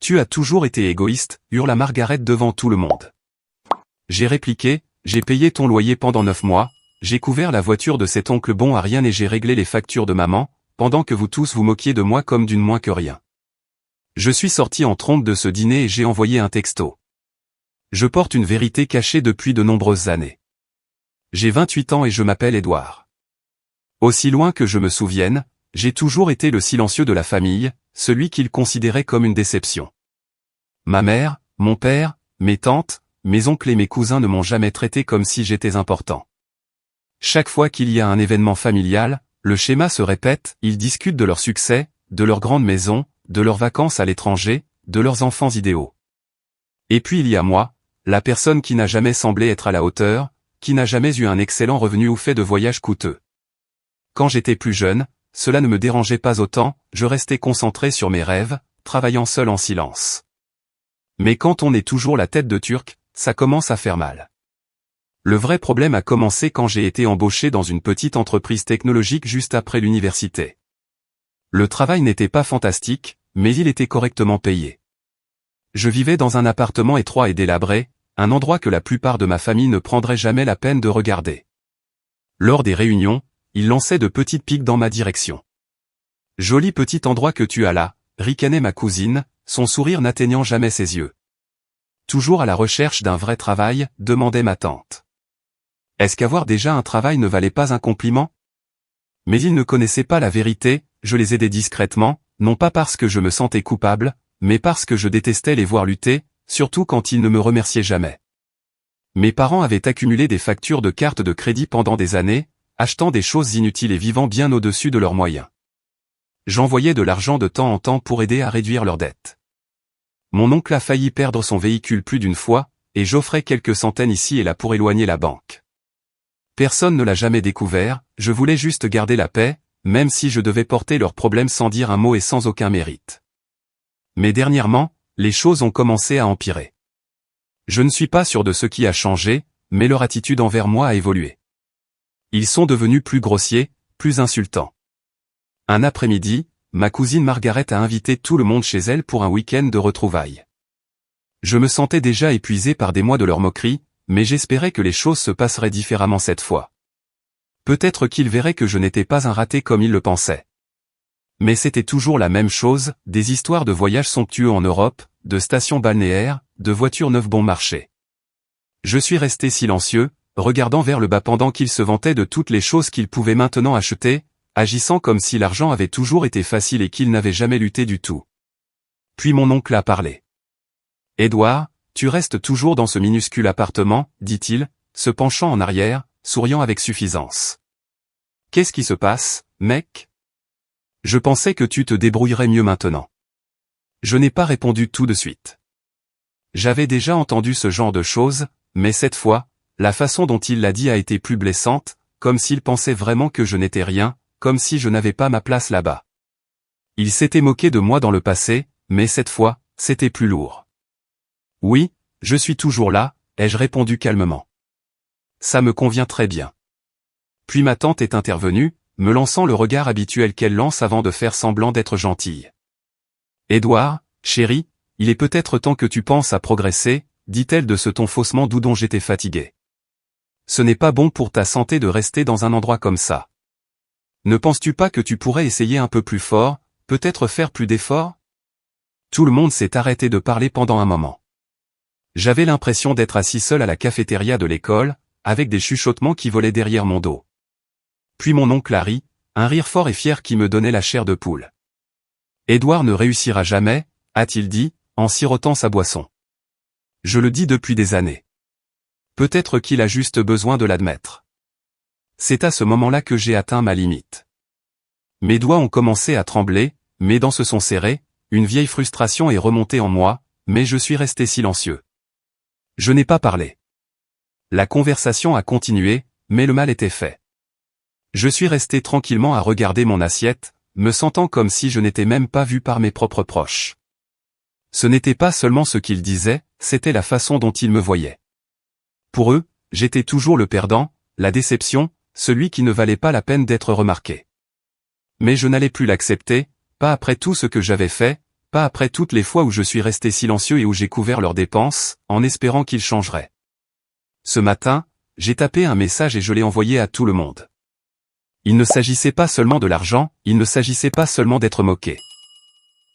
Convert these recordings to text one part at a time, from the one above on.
Tu as toujours été égoïste, hurla Margaret devant tout le monde. J'ai répliqué, j'ai payé ton loyer pendant 9 mois, j'ai couvert la voiture de cet oncle bon à rien et j'ai réglé les factures de maman, pendant que vous tous vous moquiez de moi comme d'une moins que rien. Je suis sorti en trompe de ce dîner et j'ai envoyé un texto. Je porte une vérité cachée depuis de nombreuses années. J'ai 28 ans et je m'appelle Édouard. Aussi loin que je me souvienne, j'ai toujours été le silencieux de la famille, celui qu'ils considéraient comme une déception. Ma mère, mon père, mes tantes, mes oncles et mes cousins ne m'ont jamais traité comme si j'étais important. Chaque fois qu'il y a un événement familial, le schéma se répète, ils discutent de leur succès, de leur grande maison, de leurs vacances à l'étranger, de leurs enfants idéaux. Et puis il y a moi, la personne qui n'a jamais semblé être à la hauteur, qui n'a jamais eu un excellent revenu ou fait de voyages coûteux. Quand j'étais plus jeune, cela ne me dérangeait pas autant, je restais concentré sur mes rêves, travaillant seul en silence. Mais quand on est toujours la tête de turc, ça commence à faire mal. Le vrai problème a commencé quand j'ai été embauché dans une petite entreprise technologique juste après l'université. Le travail n'était pas fantastique, mais il était correctement payé. Je vivais dans un appartement étroit et délabré, un endroit que la plupart de ma famille ne prendrait jamais la peine de regarder. Lors des réunions, il lançait de petites piques dans ma direction. « Joli petit endroit que tu as là », ricanait ma cousine, son sourire n'atteignant jamais ses yeux. « Toujours à la recherche d'un vrai travail », demandait ma tante. Est-ce qu'avoir déjà un travail ne valait pas un compliment? Mais ils ne connaissaient pas la vérité, je les aidais discrètement, non pas parce que je me sentais coupable, mais parce que je détestais les voir lutter, surtout quand ils ne me remerciaient jamais. Mes parents avaient accumulé des factures de cartes de crédit pendant des années, achetant des choses inutiles et vivant bien au-dessus de leurs moyens. J'envoyais de l'argent de temps en temps pour aider à réduire leurs dettes. Mon oncle a failli perdre son véhicule plus d'une fois, et j'offrais quelques centaines ici et là pour éloigner la banque. Personne ne l'a jamais découvert, je voulais juste garder la paix, même si je devais porter leurs problèmes sans dire un mot et sans aucun mérite. Mais dernièrement, les choses ont commencé à empirer. Je ne suis pas sûr de ce qui a changé, mais leur attitude envers moi a évolué. Ils sont devenus plus grossiers, plus insultants. Un après-midi, ma cousine Margaret a invité tout le monde chez elle pour un week-end de retrouvailles. Je me sentais déjà épuisé par des mois de leur moquerie, mais j'espérais que les choses se passeraient différemment cette fois. Peut-être qu'ils verraient que je n'étais pas un raté comme ils le pensaient. Mais c'était toujours la même chose, des histoires de voyages somptueux en Europe, de stations balnéaires, de voitures neuves bon marché. Je suis resté silencieux, regardant vers le bas pendant qu'ils se vantaient de toutes les choses qu'ils pouvaient maintenant acheter, agissant comme si l'argent avait toujours été facile et qu'ils n'avaient jamais lutté du tout. Puis mon oncle a parlé. « Édouard, tu restes toujours dans ce minuscule appartement, dit-il, se penchant en arrière, souriant avec suffisance. Qu'est-ce qui se passe, mec? Je pensais que tu te débrouillerais mieux maintenant. Je n'ai pas répondu tout de suite. J'avais déjà entendu ce genre de choses, mais cette fois, la façon dont il l'a dit a été plus blessante, comme s'il pensait vraiment que je n'étais rien, comme si je n'avais pas ma place là-bas. Il s'était moqué de moi dans le passé, mais cette fois, c'était plus lourd. Oui, je suis toujours là, ai-je répondu calmement. Ça me convient très bien. Puis ma tante est intervenue, me lançant le regard habituel qu'elle lance avant de faire semblant d'être gentille. Édouard, chéri, il est peut-être temps que tu penses à progresser, dit-elle de ce ton faussement doux dont j'étais fatigué. Ce n'est pas bon pour ta santé de rester dans un endroit comme ça. Ne penses-tu pas que tu pourrais essayer un peu plus fort, peut-être faire plus d'efforts? Tout le monde s'est arrêté de parler pendant un moment. J'avais l'impression d'être assis seul à la cafétéria de l'école, avec des chuchotements qui volaient derrière mon dos. Puis mon oncle a ri, un rire fort et fier qui me donnait la chair de poule. Édouard ne réussira jamais, a-t-il dit, en sirotant sa boisson. Je le dis depuis des années. Peut-être qu'il a juste besoin de l'admettre. C'est à ce moment-là que j'ai atteint ma limite. Mes doigts ont commencé à trembler, mes dents se sont serrées, une vieille frustration est remontée en moi, mais je suis resté silencieux. Je n'ai pas parlé. La conversation a continué, mais le mal était fait. Je suis resté tranquillement à regarder mon assiette, me sentant comme si je n'étais même pas vu par mes propres proches. Ce n'était pas seulement ce qu'ils disaient, c'était la façon dont ils me voyaient. Pour eux, j'étais toujours le perdant, la déception, celui qui ne valait pas la peine d'être remarqué. Mais je n'allais plus l'accepter, pas après tout ce que j'avais fait, pas après toutes les fois où je suis resté silencieux et où j'ai couvert leurs dépenses, en espérant qu'ils changeraient. Ce matin, j'ai tapé un message et je l'ai envoyé à tout le monde. Il ne s'agissait pas seulement de l'argent, il ne s'agissait pas seulement d'être moqué.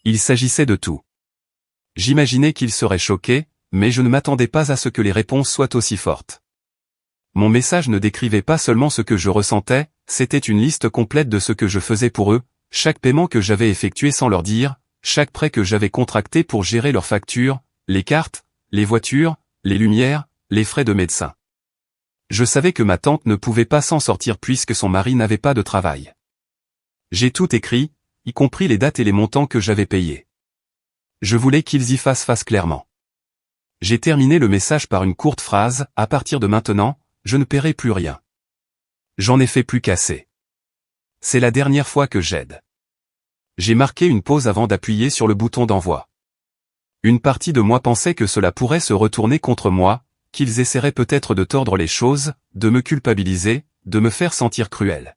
Il s'agissait de tout. J'imaginais qu'ils seraient choqués, mais je ne m'attendais pas à ce que les réponses soient aussi fortes. Mon message ne décrivait pas seulement ce que je ressentais, c'était une liste complète de ce que je faisais pour eux, chaque paiement que j'avais effectué sans leur dire, chaque prêt que j'avais contracté pour gérer leurs factures, les cartes, les voitures, les lumières, les frais de médecin. Je savais que ma tante ne pouvait pas s'en sortir puisque son mari n'avait pas de travail. J'ai tout écrit, y compris les dates et les montants que j'avais payés. Je voulais qu'ils y fassent face clairement. J'ai terminé le message par une courte phrase, à partir de maintenant, je ne paierai plus rien. J'en ai fait plus qu'assez. C'est la dernière fois que j'aide. J'ai marqué une pause avant d'appuyer sur le bouton d'envoi. Une partie de moi pensait que cela pourrait se retourner contre moi, qu'ils essaieraient peut-être de tordre les choses, de me culpabiliser, de me faire sentir cruel.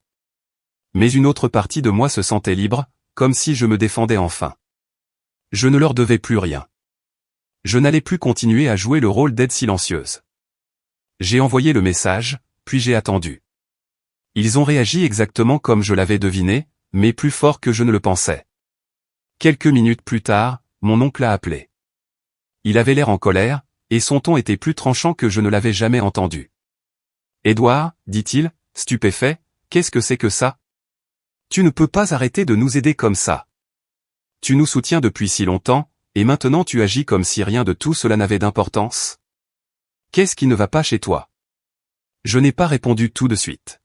Mais une autre partie de moi se sentait libre, comme si je me défendais enfin. Je ne leur devais plus rien. Je n'allais plus continuer à jouer le rôle d'aide silencieuse. J'ai envoyé le message, puis j'ai attendu. Ils ont réagi exactement comme je l'avais deviné, mais plus fort que je ne le pensais. Quelques minutes plus tard, mon oncle a appelé. Il avait l'air en colère, et son ton était plus tranchant que je ne l'avais jamais entendu. « Édouard, dit-il, stupéfait, qu'est-ce que c'est que ça? Tu ne peux pas arrêter de nous aider comme ça. Tu nous soutiens depuis si longtemps, et maintenant tu agis comme si rien de tout cela n'avait d'importance. Qu'est-ce qui ne va pas chez toi? » Je n'ai pas répondu tout de suite.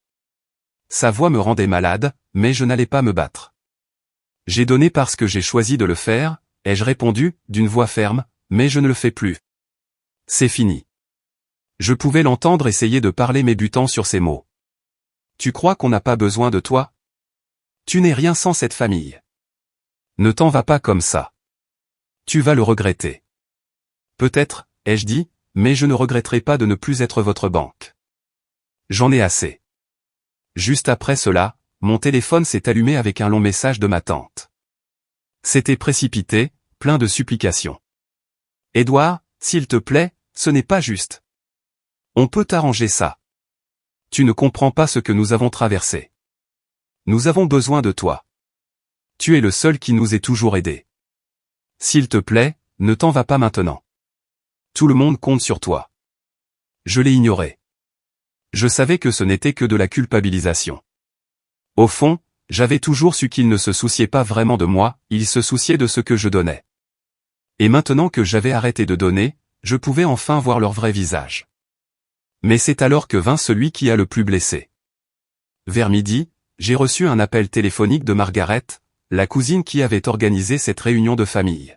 Sa voix me rendait malade, mais je n'allais pas me battre. J'ai donné parce que j'ai choisi de le faire, ai-je répondu, d'une voix ferme, mais je ne le fais plus. C'est fini. Je pouvais l'entendre essayer de parler m'ébutant sur ces mots. Tu crois qu'on n'a pas besoin de toi? Tu n'es rien sans cette famille. Ne t'en vas pas comme ça. Tu vas le regretter. Peut-être, ai-je dit, mais je ne regretterai pas de ne plus être votre banque. J'en ai assez. Juste après cela, mon téléphone s'est allumé avec un long message de ma tante. C'était précipité, plein de supplications. Édouard, s'il te plaît, ce n'est pas juste. On peut arranger ça. Tu ne comprends pas ce que nous avons traversé. Nous avons besoin de toi. Tu es le seul qui nous ait toujours aidés. S'il te plaît, ne t'en vas pas maintenant. Tout le monde compte sur toi. Je l'ai ignoré. Je savais que ce n'était que de la culpabilisation. Au fond, j'avais toujours su qu'ils ne se souciaient pas vraiment de moi, ils se souciaient de ce que je donnais. Et maintenant que j'avais arrêté de donner, je pouvais enfin voir leur vrai visage. Mais c'est alors que vint celui qui a le plus blessé. Vers midi, j'ai reçu un appel téléphonique de Margaret, la cousine qui avait organisé cette réunion de famille.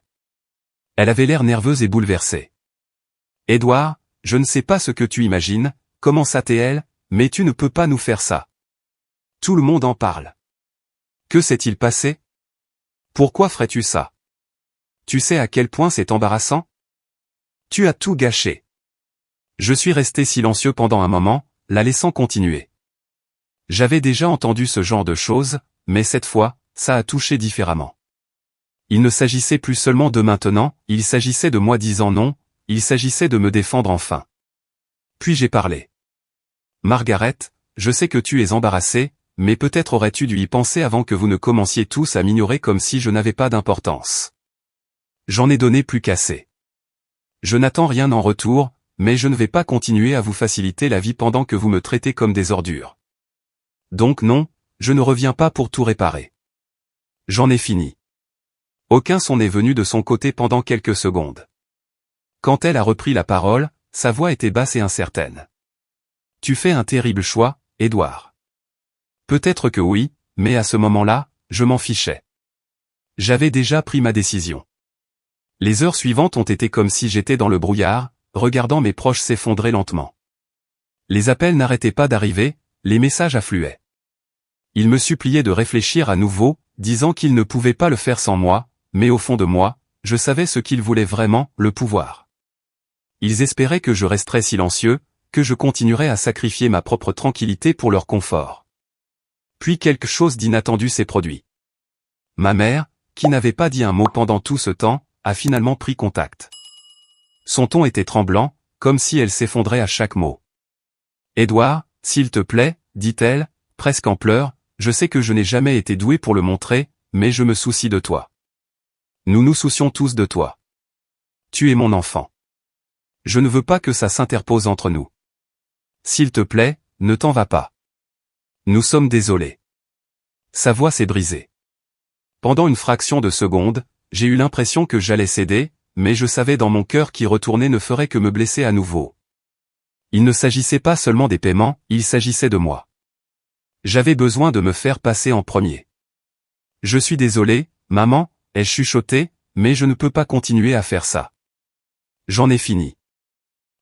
Elle avait l'air nerveuse et bouleversée. « Édouard, je ne sais pas ce que tu imagines, commença-t-elle, mais tu ne peux pas nous faire ça. Tout le monde en parle. Que s'est-il passé? Pourquoi ferais-tu ça? Tu sais à quel point c'est embarrassant? Tu as tout gâché. » Je suis resté silencieux pendant un moment, la laissant continuer. J'avais déjà entendu ce genre de choses, mais cette fois, ça a touché différemment. Il ne s'agissait plus seulement de maintenant, il s'agissait de moi disant non, il s'agissait de me défendre enfin. Puis j'ai parlé. Margaret, je sais que tu es embarrassée, mais peut-être aurais-tu dû y penser avant que vous ne commenciez tous à m'ignorer comme si je n'avais pas d'importance. J'en ai donné plus qu'assez. Je n'attends rien en retour, mais je ne vais pas continuer à vous faciliter la vie pendant que vous me traitez comme des ordures. Donc non, je ne reviens pas pour tout réparer. J'en ai fini. Aucun son n'est venu de son côté pendant quelques secondes. Quand elle a repris la parole, sa voix était basse et incertaine. Tu fais un terrible choix, Édouard. Peut-être que oui, mais à ce moment-là, je m'en fichais. J'avais déjà pris ma décision. Les heures suivantes ont été comme si j'étais dans le brouillard, regardant mes proches s'effondrer lentement. Les appels n'arrêtaient pas d'arriver, les messages affluaient. Ils me suppliaient de réfléchir à nouveau, disant qu'ils ne pouvaient pas le faire sans moi, mais au fond de moi, je savais ce qu'ils voulaient vraiment, le pouvoir. Ils espéraient que je resterais silencieux, que je continuerais à sacrifier ma propre tranquillité pour leur confort. Puis quelque chose d'inattendu s'est produit. Ma mère, qui n'avait pas dit un mot pendant tout ce temps, a finalement pris contact. Son ton était tremblant, comme si elle s'effondrait à chaque mot. « Édouard, s'il te plaît, dit-elle, presque en pleurs, je sais que je n'ai jamais été douée pour le montrer, mais je me soucie de toi. Nous nous soucions tous de toi. Tu es mon enfant. Je ne veux pas que ça s'interpose entre nous. S'il te plaît, ne t'en va pas. Nous sommes désolés. » Sa voix s'est brisée. Pendant une fraction de seconde, j'ai eu l'impression que j'allais céder, mais je savais dans mon cœur qu'y retourner ne ferait que me blesser à nouveau. Il ne s'agissait pas seulement des paiements, il s'agissait de moi. J'avais besoin de me faire passer en premier. « Je suis désolé, maman », ai-je chuchoté, mais je ne peux pas continuer à faire ça. J'en ai fini.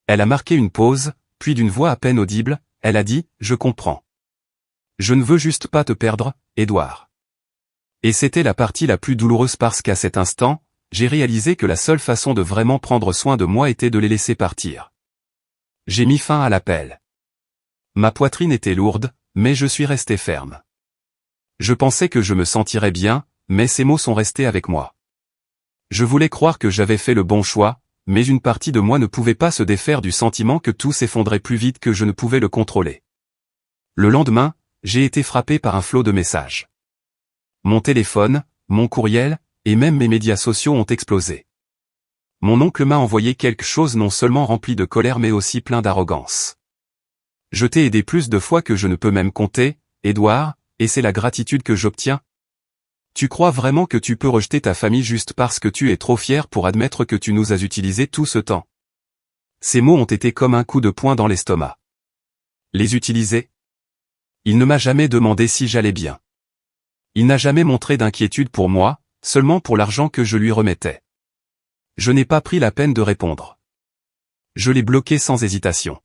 Elle a marqué une pause, puis d'une voix à peine audible, elle a dit, « Je comprends. Je ne veux juste pas te perdre, Édouard. » Et c'était la partie la plus douloureuse parce qu'à cet instant, j'ai réalisé que la seule façon de vraiment prendre soin de moi était de les laisser partir. J'ai mis fin à l'appel. Ma poitrine était lourde, mais je suis resté ferme. Je pensais que je me sentirais bien, mais ces mots sont restés avec moi. Je voulais croire que j'avais fait le bon choix, mais une partie de moi ne pouvait pas se défaire du sentiment que tout s'effondrait plus vite que je ne pouvais le contrôler. Le lendemain, j'ai été frappé par un flot de messages. Mon téléphone, mon courriel, et même mes médias sociaux ont explosé. Mon oncle m'a envoyé quelque chose non seulement rempli de colère mais aussi plein d'arrogance. « Je t'ai aidé plus de fois que je ne peux même compter, Édouard, et c'est la gratitude que j'obtiens. Tu crois vraiment que tu peux rejeter ta famille juste parce que tu es trop fier pour admettre que tu nous as utilisés tout ce temps ?» Ces mots ont été comme un coup de poing dans l'estomac. Les utiliser? Il ne m'a jamais demandé si j'allais bien. Il n'a jamais montré d'inquiétude pour moi, seulement pour l'argent que je lui remettais. Je n'ai pas pris la peine de répondre. Je l'ai bloqué sans hésitation.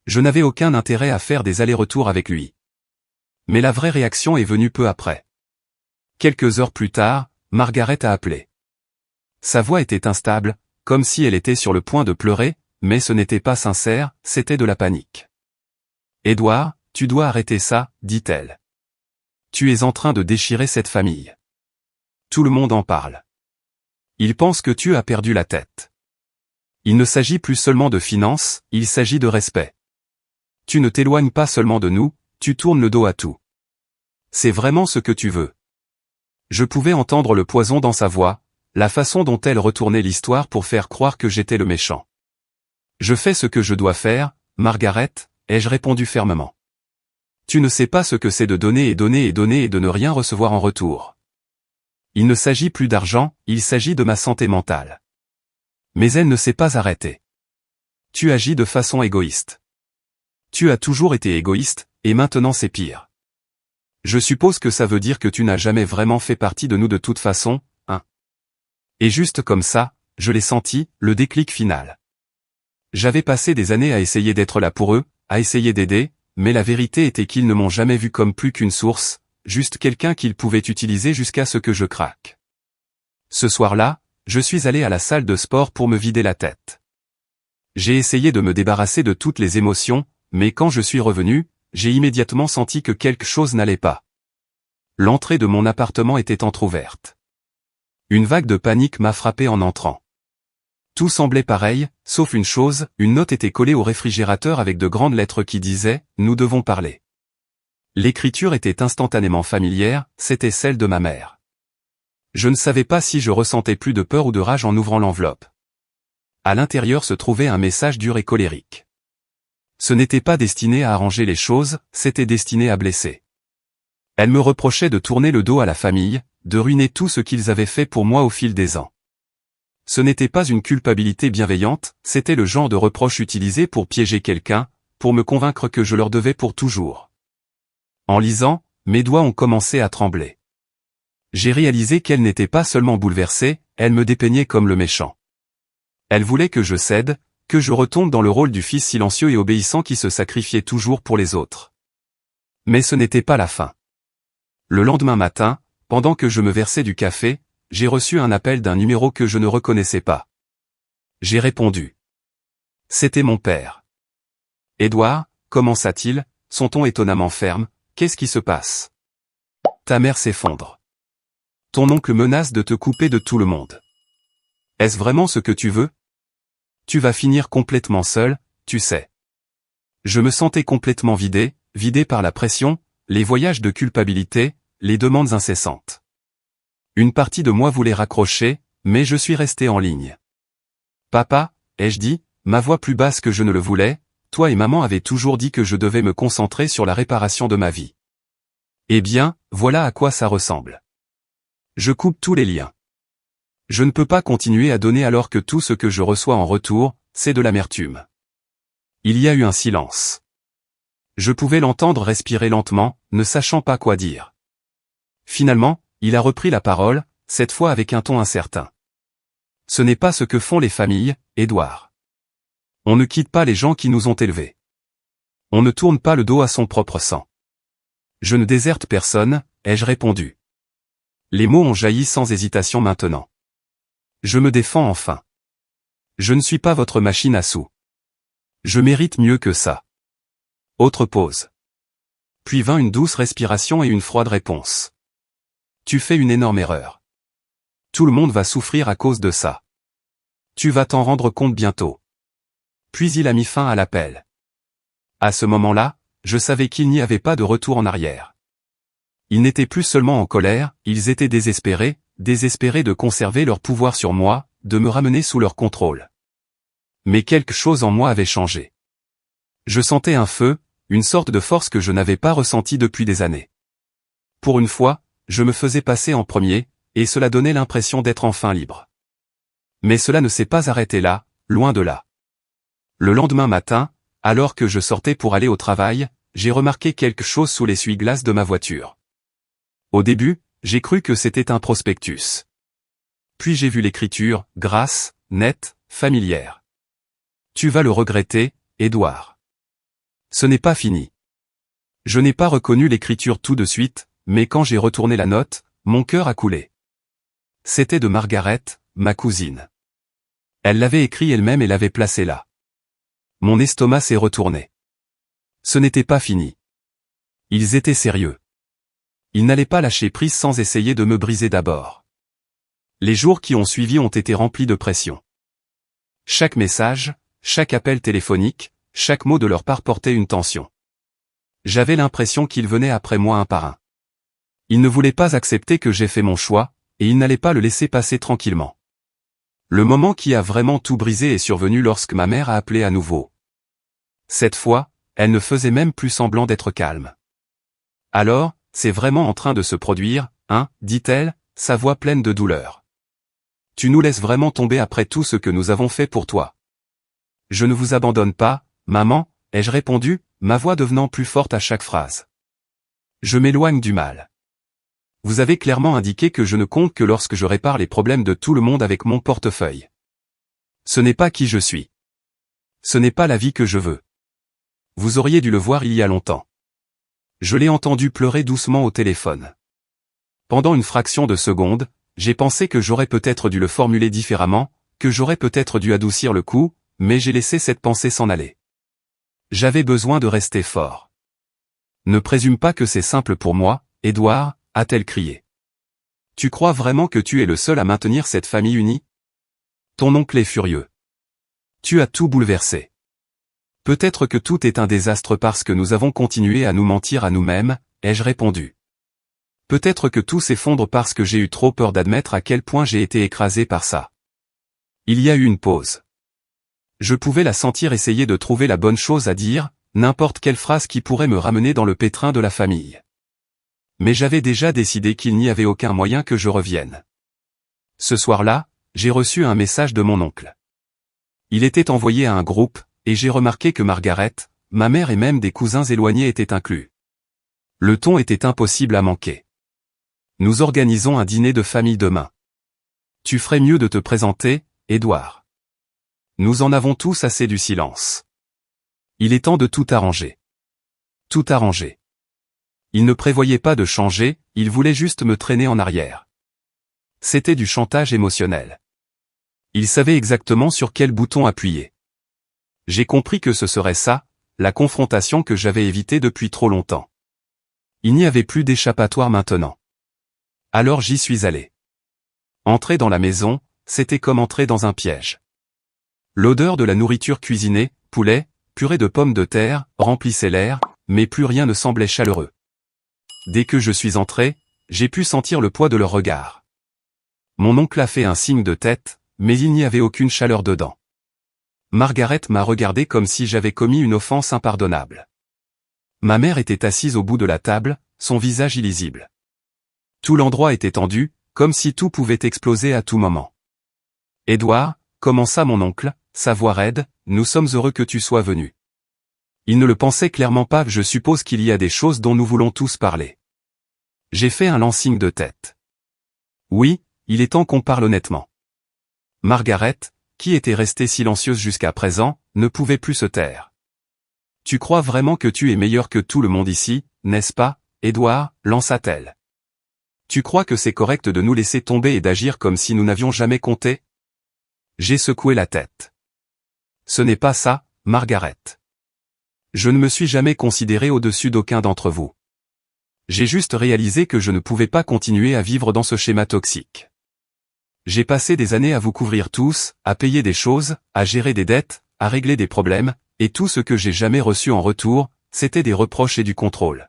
Je n'avais aucun intérêt à faire des allers-retours avec lui. Mais la vraie réaction est venue peu après. Quelques heures plus tard, Margaret a appelé. Sa voix était instable, comme si elle était sur le point de pleurer, mais ce n'était pas sincère, c'était de la panique. « Édouard, tu dois arrêter ça, dit-elle. Tu es en train de déchirer cette famille. Tout le monde en parle. Ils pensent que tu as perdu la tête. Il ne s'agit plus seulement de finances, il s'agit de respect. Tu ne t'éloignes pas seulement de nous, tu tournes le dos à tout. C'est vraiment ce que tu veux. » Je pouvais entendre le poison dans sa voix, la façon dont elle retournait l'histoire pour faire croire que j'étais le méchant. « Je fais ce que je dois faire, Margaret, » ai-je répondu fermement. « Tu ne sais pas ce que c'est de donner et donner et donner et de ne rien recevoir en retour. Il ne s'agit plus d'argent, il s'agit de ma santé mentale. » Mais elle ne s'est pas arrêtée. « Tu agis de façon égoïste. Tu as toujours été égoïste, et maintenant c'est pire. Je suppose que ça veut dire que tu n'as jamais vraiment fait partie de nous de toute façon, hein. » Et juste comme ça, je l'ai senti, le déclic final. J'avais passé des années à essayer d'être là pour eux, à essayer d'aider, mais la vérité était qu'ils ne m'ont jamais vu comme plus qu'une source, juste quelqu'un qu'ils pouvaient utiliser jusqu'à ce que je craque. Ce soir-là, je suis allé à la salle de sport pour me vider la tête. J'ai essayé de me débarrasser de toutes les émotions, mais quand je suis revenu, j'ai immédiatement senti que quelque chose n'allait pas. L'entrée de mon appartement était entr'ouverte. Une vague de panique m'a frappé en entrant. Tout semblait pareil, sauf une chose, une note était collée au réfrigérateur avec de grandes lettres qui disaient « Nous devons parler ». L'écriture était instantanément familière, c'était celle de ma mère. Je ne savais pas si je ressentais plus de peur ou de rage en ouvrant l'enveloppe. À l'intérieur se trouvait un message dur et colérique. Ce n'était pas destiné à arranger les choses, c'était destiné à blesser. Elle me reprochait de tourner le dos à la famille, de ruiner tout ce qu'ils avaient fait pour moi au fil des ans. Ce n'était pas une culpabilité bienveillante, c'était le genre de reproche utilisé pour piéger quelqu'un, pour me convaincre que je leur devais pour toujours. En lisant, mes doigts ont commencé à trembler. J'ai réalisé qu'elle n'était pas seulement bouleversée, elle me dépeignait comme le méchant. Elle voulait que je cède, que je retombe dans le rôle du fils silencieux et obéissant qui se sacrifiait toujours pour les autres. Mais ce n'était pas la fin. Le lendemain matin, pendant que je me versais du café, j'ai reçu un appel d'un numéro que je ne reconnaissais pas. J'ai répondu. C'était mon père. « Édouard, commença-t-il, son ton étonnamment ferme, qu'est-ce qui se passe ? Ta mère s'effondre. ton oncle menace de te couper de tout le monde. Est-ce vraiment ce que tu veux? Tu vas finir complètement seul, tu sais. Je me sentais complètement vidé par la pression, les voyages de culpabilité, les demandes incessantes. Une partie de moi voulait raccrocher, mais je suis resté en ligne. Papa, ai-je dit, ma voix plus basse que je ne le voulais, toi et maman avaient toujours dit que je devais me concentrer sur la réparation de ma vie. Eh bien, voilà à quoi ça ressemble. Je coupe tous les liens. Je ne peux pas continuer à donner alors que tout ce que je reçois en retour, c'est de l'amertume. Il y a eu un silence. Je pouvais l'entendre respirer lentement, ne sachant pas quoi dire. Finalement, il a repris la parole, cette fois avec un ton incertain. Ce n'est pas ce que font les familles, Édouard. On ne quitte pas les gens qui nous ont élevés. On ne tourne pas le dos à son propre sang. Je ne déserte personne, ai-je répondu. Les mots ont jailli sans hésitation maintenant. Je me défends enfin. Je ne suis pas votre machine à sous. Je mérite mieux que ça. Autre pause. Puis vint une douce respiration et une froide réponse. Tu fais une énorme erreur. Tout le monde va souffrir à cause de ça. Tu vas t'en rendre compte bientôt. Puis il a mis fin à l'appel. À ce moment-là, je savais qu'il n'y avait pas de retour en arrière. Ils n'étaient plus seulement en colère, ils étaient désespérés de conserver leur pouvoir sur moi, de me ramener sous leur contrôle. Mais quelque chose en moi avait changé. Je sentais un feu, une sorte de force que je n'avais pas ressentie depuis des années. Pour une fois, je me faisais passer en premier, et cela donnait l'impression d'être enfin libre. Mais cela ne s'est pas arrêté là, loin de là. Le lendemain matin, alors que je sortais pour aller au travail, j'ai remarqué quelque chose sous l'essuie-glace de ma voiture. Au début, j'ai cru que c'était un prospectus. Puis j'ai vu l'écriture, grasse, nette, familière. Tu vas le regretter, Édouard. Ce n'est pas fini. Je n'ai pas reconnu l'écriture tout de suite, mais quand j'ai retourné la note, mon cœur a coulé. C'était de Margaret, ma cousine. Elle l'avait écrit elle-même et l'avait placé là. Mon estomac s'est retourné. Ce n'était pas fini. Ils étaient sérieux. Ils n'allaient pas lâcher prise sans essayer de me briser d'abord. Les jours qui ont suivi ont été remplis de pression. Chaque message, chaque appel téléphonique, chaque mot de leur part portait une tension. J'avais l'impression qu'ils venaient après moi un par un. Ils ne voulaient pas accepter que j'ai fait mon choix, et ils n'allaient pas le laisser passer tranquillement. Le moment qui a vraiment tout brisé est survenu lorsque ma mère a appelé à nouveau. Cette fois, elle ne faisait même plus semblant d'être calme. Alors, c'est vraiment en train de se produire, hein, dit-elle, sa voix pleine de douleur. Tu nous laisses vraiment tomber après tout ce que nous avons fait pour toi. Je ne vous abandonne pas, maman, ai-je répondu, ma voix devenant plus forte à chaque phrase. Je m'éloigne du mal. Vous avez clairement indiqué que je ne compte que lorsque je répare les problèmes de tout le monde avec mon portefeuille. Ce n'est pas qui je suis. Ce n'est pas la vie que je veux. Vous auriez dû le voir il y a longtemps. Je l'ai entendu pleurer doucement au téléphone. Pendant une fraction de seconde, j'ai pensé que j'aurais peut-être dû le formuler différemment, que j'aurais peut-être dû adoucir le coup, mais j'ai laissé cette pensée s'en aller. J'avais besoin de rester fort. Ne présume pas que c'est simple pour moi, Édouard, a-t-elle crié. Tu crois vraiment que tu es le seul à maintenir cette famille unie? Ton oncle est furieux. Tu as tout bouleversé. Peut-être que tout est un désastre parce que nous avons continué à nous mentir à nous-mêmes, ai-je répondu. Peut-être que tout s'effondre parce que j'ai eu trop peur d'admettre à quel point j'ai été écrasé par ça. Il y a eu une pause. Je pouvais la sentir essayer de trouver la bonne chose à dire, n'importe quelle phrase qui pourrait me ramener dans le pétrin de la famille. Mais j'avais déjà décidé qu'il n'y avait aucun moyen que je revienne. Ce soir-là, j'ai reçu un message de mon oncle. Il était envoyé à un groupe, et j'ai remarqué que Margaret, ma mère et même des cousins éloignés étaient inclus. Le ton était impossible à manquer. Nous organisons un dîner de famille demain. Tu ferais mieux de te présenter, Édouard. Nous en avons tous assez du silence. Il est temps de tout arranger. Tout arranger. Il ne prévoyait pas de changer, il voulait juste me traîner en arrière. C'était du chantage émotionnel. Il savait exactement sur quel bouton appuyer. J'ai compris que ce serait ça, la confrontation que j'avais évitée depuis trop longtemps. Il n'y avait plus d'échappatoire maintenant. Alors j'y suis allé. Entrer dans la maison, c'était comme entrer dans un piège. L'odeur de la nourriture cuisinée, poulet, purée de pommes de terre, remplissait l'air, mais plus rien ne semblait chaleureux. Dès que je suis entré, j'ai pu sentir le poids de leur regard. Mon oncle a fait un signe de tête, mais il n'y avait aucune chaleur dedans. Margaret m'a regardé comme si j'avais commis une offense impardonnable. Ma mère était assise au bout de la table, son visage illisible. Tout l'endroit était tendu, comme si tout pouvait exploser à tout moment. « Édouard » commença mon oncle, sa voix raide, « nous sommes heureux que tu sois venu. » Il ne le pensait clairement pas, je suppose qu'il y a des choses dont nous voulons tous parler. J'ai fait un lent signe de tête. Oui, il est temps qu'on parle honnêtement. Margaret, qui était restée silencieuse jusqu'à présent, ne pouvait plus se taire. Tu crois vraiment que tu es meilleur que tout le monde ici, n'est-ce pas, Édouard, lança-t-elle. Tu crois que c'est correct de nous laisser tomber et d'agir comme si nous n'avions jamais compté? J'ai secoué la tête. Ce n'est pas ça, Margaret. Je ne me suis jamais considéré au-dessus d'aucun d'entre vous. J'ai juste réalisé que je ne pouvais pas continuer à vivre dans ce schéma toxique. J'ai passé des années à vous couvrir tous, à payer des choses, à gérer des dettes, à régler des problèmes, et tout ce que j'ai jamais reçu en retour, c'était des reproches et du contrôle.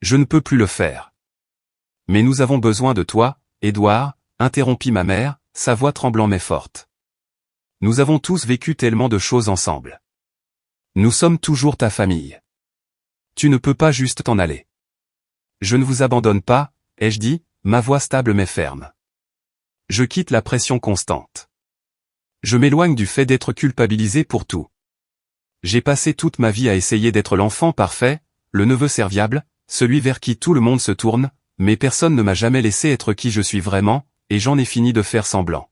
Je ne peux plus le faire. Mais nous avons besoin de toi, Édouard, interrompit ma mère, sa voix tremblant mais forte. Nous avons tous vécu tellement de choses ensemble. Nous sommes toujours ta famille. Tu ne peux pas juste t'en aller. Je ne vous abandonne pas, ai-je dit, ma voix stable mais ferme. Je quitte la pression constante. Je m'éloigne du fait d'être culpabilisé pour tout. J'ai passé toute ma vie à essayer d'être l'enfant parfait, le neveu serviable, celui vers qui tout le monde se tourne, mais personne ne m'a jamais laissé être qui je suis vraiment, et j'en ai fini de faire semblant.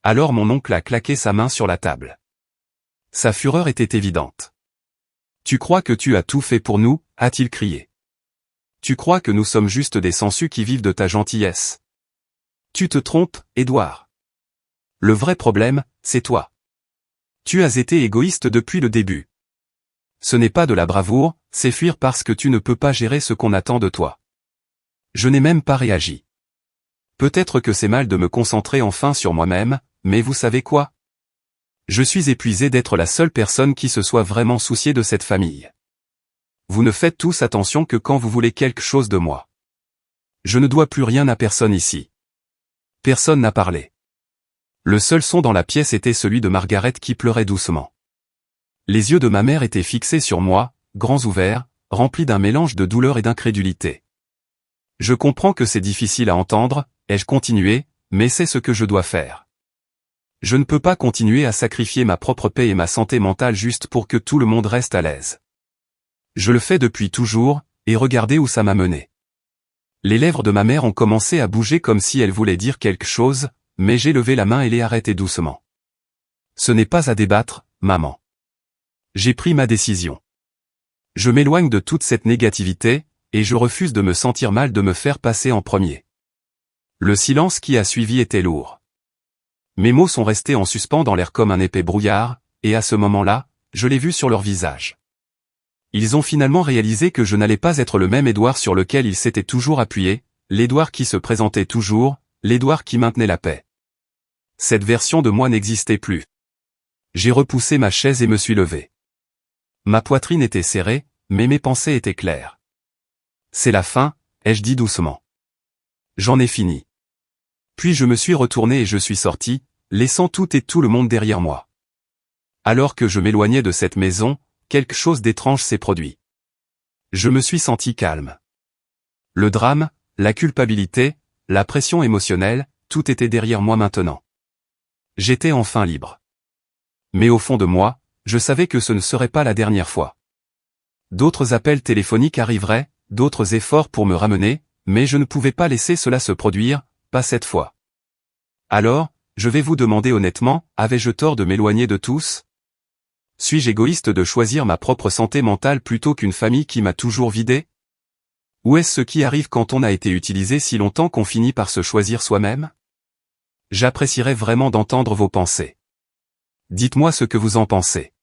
Alors mon oncle a claqué sa main sur la table. Sa fureur était évidente. Tu crois que tu as tout fait pour nous, a-t-il crié. Tu crois que nous sommes juste des sangsues qui vivent de ta gentillesse. Tu te trompes, Édouard. Le vrai problème, c'est toi. Tu as été égoïste depuis le début. Ce n'est pas de la bravoure, c'est fuir parce que tu ne peux pas gérer ce qu'on attend de toi. Je n'ai même pas réagi. Peut-être que c'est mal de me concentrer enfin sur moi-même, mais vous savez quoi? Je suis épuisé d'être la seule personne qui se soit vraiment souciée de cette famille. Vous ne faites tous attention que quand vous voulez quelque chose de moi. Je ne dois plus rien à personne ici. Personne n'a parlé. Le seul son dans la pièce était celui de Margaret qui pleurait doucement. Les yeux de ma mère étaient fixés sur moi, grands ouverts, remplis d'un mélange de douleur et d'incrédulité. Je comprends que c'est difficile à entendre, ai-je continué, mais c'est ce que je dois faire. Je ne peux pas continuer à sacrifier ma propre paix et ma santé mentale juste pour que tout le monde reste à l'aise. Je le fais depuis toujours, et regardez où ça m'a mené. Les lèvres de ma mère ont commencé à bouger comme si elle voulait dire quelque chose, mais j'ai levé la main et l'ai arrêtée doucement. Ce n'est pas à débattre, maman. J'ai pris ma décision. Je m'éloigne de toute cette négativité, et je refuse de me sentir mal de me faire passer en premier. Le silence qui a suivi était lourd. Mes mots sont restés en suspens dans l'air comme un épais brouillard, et à ce moment-là, je l'ai vu sur leur visage. Ils ont finalement réalisé que je n'allais pas être le même Édouard sur lequel ils s'étaient toujours appuyés, l'Édouard qui se présentait toujours, l'Édouard qui maintenait la paix. Cette version de moi n'existait plus. J'ai repoussé ma chaise et me suis levé. Ma poitrine était serrée, mais mes pensées étaient claires. C'est la fin, ai-je dit doucement. J'en ai fini. Puis je me suis retourné et je suis sorti, laissant tout et tout le monde derrière moi. Alors que je m'éloignais de cette maison, quelque chose d'étrange s'est produit. Je me suis senti calme. Le drame, la culpabilité, la pression émotionnelle, tout était derrière moi maintenant. J'étais enfin libre. Mais au fond de moi, je savais que ce ne serait pas la dernière fois. D'autres appels téléphoniques arriveraient, d'autres efforts pour me ramener, mais je ne pouvais pas laisser cela se produire, pas cette fois. Alors, je vais vous demander honnêtement, avais-je tort de m'éloigner de tous? Suis-je égoïste de choisir ma propre santé mentale plutôt qu'une famille qui m'a toujours vidé? Ou est-ce ce qui arrive quand on a été utilisé si longtemps qu'on finit par se choisir soi-même? J'apprécierais vraiment d'entendre vos pensées. Dites-moi ce que vous en pensez.